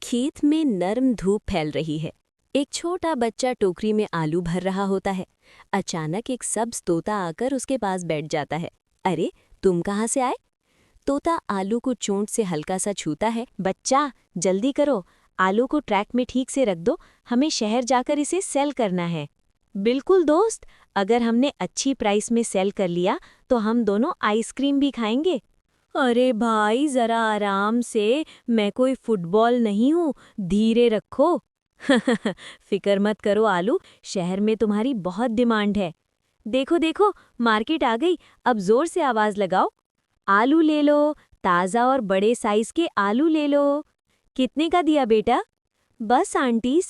खेत में नरम धूप फैल रही है। एक छोटा बच्चा टोकरी में आलू भर रहा होता है। अचानक एक सब्ज तोता आकर उसके पास बैठ जाता है। अरे, तुम कहाँ से आए? तोता आलू को चोंच से हल्का सा छूता है। बच्चा, जल्दी करो, आलू को ट्रैक में ठीक से रख दो, हमें शहर जाकर इसे सेल करना है। बिल्कुल दोस्त, अगर हमने अच्छी प्राइस में सेल कर लिया तो हम दोनों आइसक्रीम भी खाएंगे। अरे भाई, जरा आराम से, मैं कोई फुटबॉल नहीं हूँ, धीरे रखो। फिक्र मत करो आलू, शहर में तुम्हारी बहुत डिमांड है। देखो देखो, मार्केट आ गई, अब जोर से आवाज लगाओ। आलू ले लो, ताज़ा और बड़े साइज के आलू ले लो। कितने का दिया बेटा? बस आंटी,